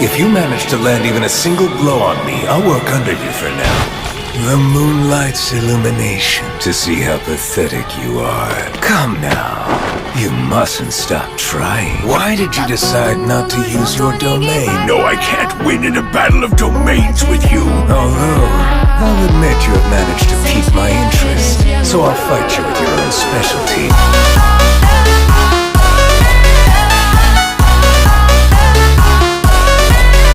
If you manage to land even a single blow on me, I'll work under you for now. The moonlight's illumination to see how pathetic you are. Come now. You mustn't stop trying. Why did you decide not to use your domain? No, I can't win in a battle of domains with you. Although, I'll admit you have managed to pique my interest, so I'll fight you with your own specialty.